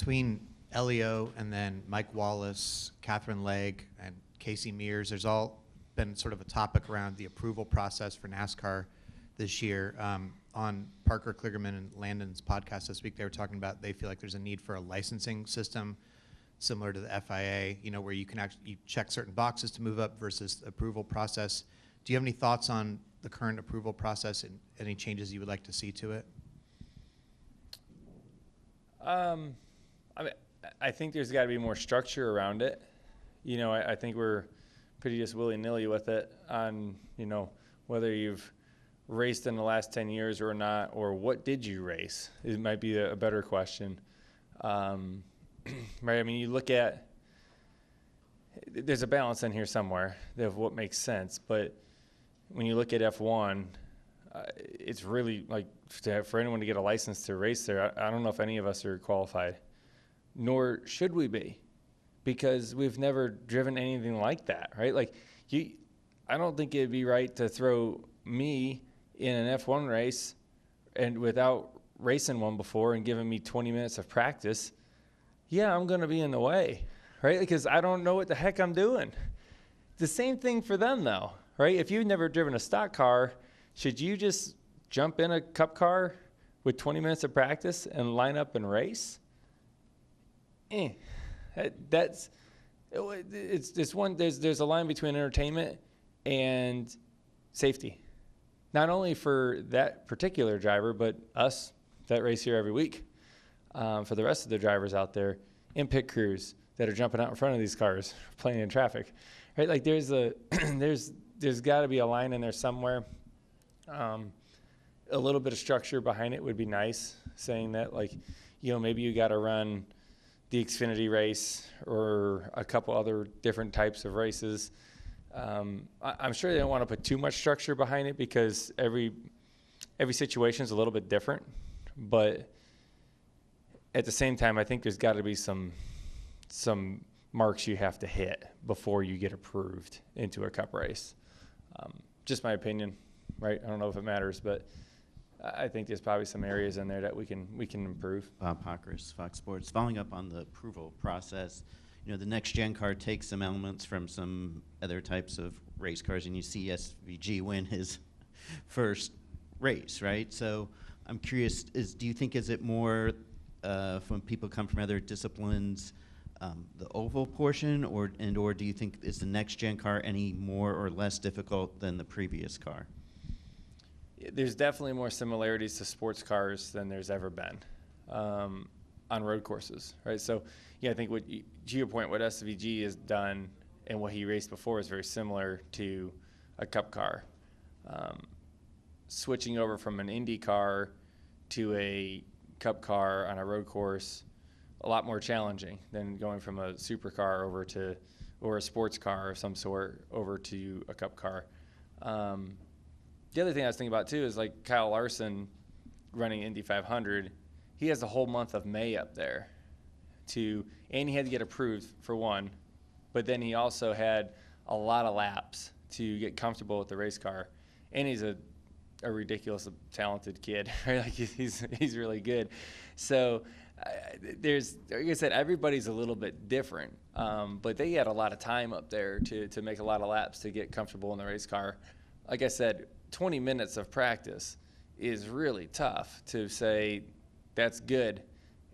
between Elio and then Mike Wallace, Catherine Legg, and Casey Mears, there's all been sort of a topic around the approval process for NASCAR this year. On Parker Kligerman and Landon's podcast this week, they were talking about they feel like there's a need for a licensing system similar to the FIA, where you can actually check certain boxes to move up versus the approval process. Do you have any thoughts on the current approval process and any changes you would like to see to it? I think there's got to be more structure around it. I think we're pretty just willy-nilly with it on, whether you've raced in the last 10 years or not, or what did you race? It might be a better question. Right? I mean, you look at, there's a balance in here somewhere of what makes sense, but when you look at F1, it's really like for anyone to get a license to race there, I don't know if any of us are qualified, nor should we be, because we've never driven anything like that, right? Like, I don't think it'd be right to throw me in an F1 race and without racing one before and giving me 20 minutes of practice. Yeah, I'm going to be in the way, right? Because I don't know what the heck I'm doing. The same thing for them, though, right? If you've never driven a stock car, should you just jump in a cup car with 20 minutes of practice and line up and race? There's a line between entertainment and safety. Not only for that particular driver, but us that race here every week. For the rest of the drivers out there in pit crews that are jumping out in front of these cars, playing in traffic, right? Like there's got to be a line in there somewhere. A little bit of structure behind it would be nice, saying that maybe you got to run the Xfinity race or a couple other different types of races. I'm sure they don't want to put too much structure behind it because every situation is a little bit different, but at the same time, I think there's got to be some marks you have to hit before you get approved into a cup race. Just my opinion, right? I don't know if it matters, but I think there's probably some areas in there that we can improve. Bob Pockris, Fox Sports. Following up on the approval process, the next gen car takes some elements from some other types of race cars, and you see SVG win his first race, right? So I'm curious, do you think is it more when people come from other disciplines, the oval portion, or do you think is the next gen car any more or less difficult than the previous car? There's definitely more similarities to sports cars than there's ever been on road courses, right? So, I think to your point, what SVG has done and what he raced before is very similar to a cup car. Switching over from an Indy car to a cup car on a road course, a lot more challenging than going from a supercar or a sports car of some sort over to a cup car. The other thing I was thinking about too is like Kyle Larson running Indy 500. He has the whole month of May up there and he had to get approved for one, but then he also had a lot of laps to get comfortable with the race car, and he's a ridiculous talented kid, right? Like he's really good. So there's, like I said, everybody's a little bit different, but they had a lot of time up there to make a lot of laps to get comfortable in the race car. Like I said, 20 minutes of practice is really tough to say that's good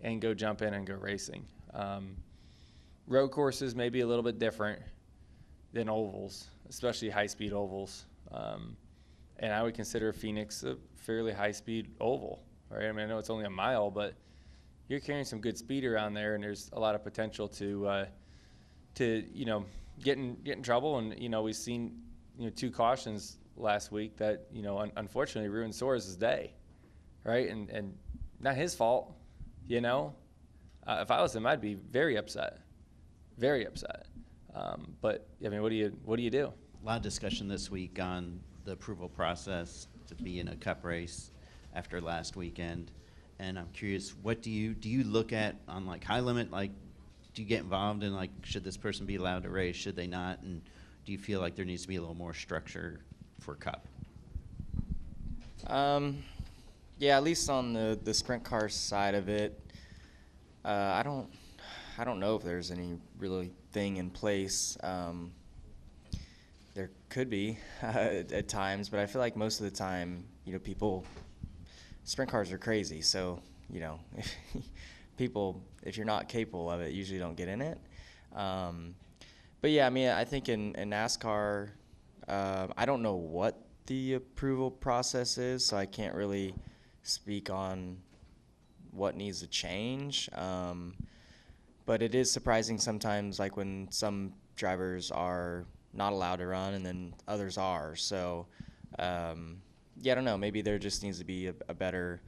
and go jump in and go racing. Road courses may be a little bit different than ovals, especially high-speed ovals. And I would consider Phoenix a fairly high-speed oval, right? I mean, I know it's only a mile, but you're carrying some good speed around there, and there's a lot of potential to get in trouble. And we've seen two cautions last week that unfortunately ruined Soares' day, right? And not his fault, If I was him, I'd be very upset, very upset. But I mean, what do you do? A lot of discussion this week on the approval process to be in a cup race after last weekend, and I'm curious, what do you look at on like high limit? Like, do you get involved in like, should this person be allowed to race? Should they not? And do you feel like there needs to be a little more structure for cup? Yeah, at least on the sprint car side of it, I don't know if there's any really thing in place. There could be at times, but I feel like most of the time, sprint cars are crazy. So, if you're not capable of it, usually don't get in it. But yeah, I mean, I think in NASCAR, I don't know what the approval process is, so I can't really speak on what needs to change. But it is surprising sometimes, like when some drivers are not allowed to run and then others are. So, yeah, I don't know. Maybe there just needs to be a better,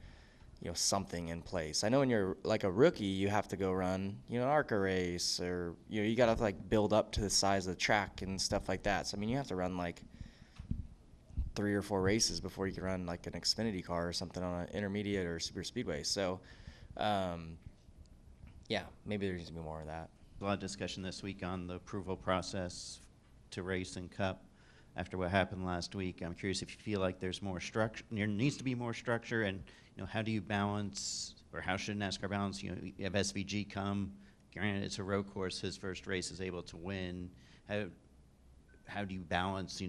something in place. I know when you're like a rookie, you have to go run, an ARCA race, or, you got to like build up to the size of the track and stuff like that. So, I mean, you have to run like 3 or 4 races before you can run like an Xfinity car or something on an intermediate or super speedway. So, yeah, maybe there needs to be more of that. A lot of discussion this week on the approval process to race and cup after what happened last week. I'm curious if you feel like there's more structure, there needs to be more structure, and how do you balance, or how should NASCAR balance? You have SVG come. Granted, it's a road course. His first race is able to win. How do you balance,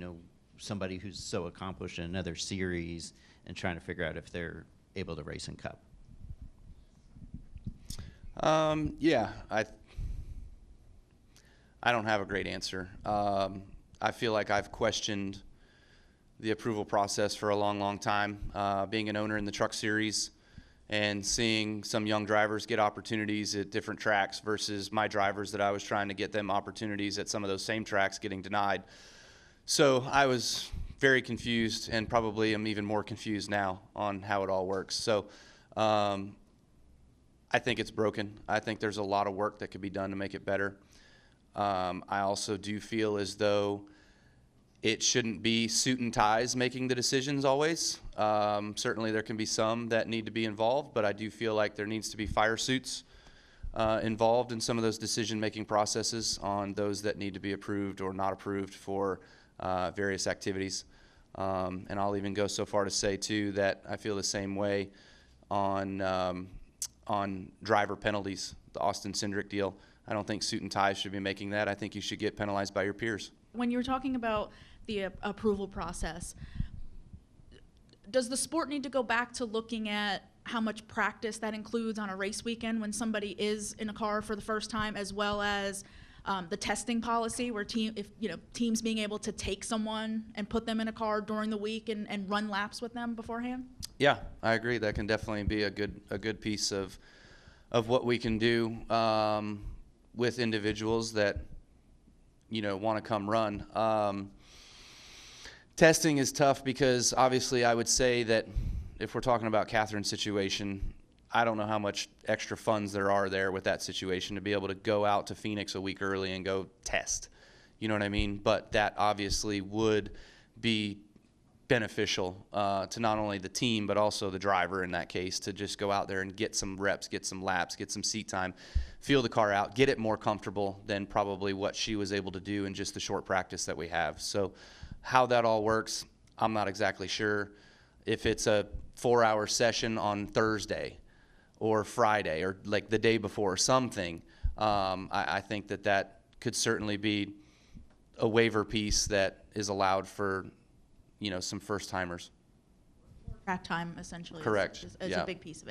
somebody who's so accomplished in another series and trying to figure out if they're able to race in cup? Yeah, I don't have a great answer. I feel like I've questioned the approval process for a long, long time. Being an owner in the truck series and seeing some young drivers get opportunities at different tracks versus my drivers that I was trying to get them opportunities at some of those same tracks getting denied. So I was very confused, and probably am even more confused now on how it all works. So I think it's broken. I think there's a lot of work that could be done to make it better. I also do feel as though it shouldn't be suit and ties making the decisions always. Certainly there can be some that need to be involved, but I do feel like there needs to be fire suits involved in some of those decision-making processes on those that need to be approved or not approved for various activities. And I'll even go so far to say, too, that I feel the same way on driver penalties, the Austin Cindric deal. I don't think suit and ties should be making that. I think you should get penalized by your peers. When you're talking about the approval process, does the sport need to go back to looking at how much practice that includes on a race weekend when somebody is in a car for the first time, as well as the testing policy where teams being able to take someone and put them in a car during the week and run laps with them beforehand? Yeah, I agree. That can definitely be a good piece of what we can do with individuals that want to come run. Testing is tough because obviously I would say that if we're talking about Catherine's situation, I don't know how much extra funds there are there with that situation to be able to go out to Phoenix a week early and go test. You know what I mean? But that obviously would be beneficial to not only the team but also the driver in that case, to just go out there and get some reps, get some laps, get some seat time, feel the car out, get it more comfortable than probably what she was able to do in just the short practice that we have. So how that all works, I'm not exactly sure. If it's a 4-hour session on Thursday or Friday or like the day before or something, I think that could certainly be a waiver piece that is allowed for some first timers. Track time essentially Correct. is Yeah. a big piece of it.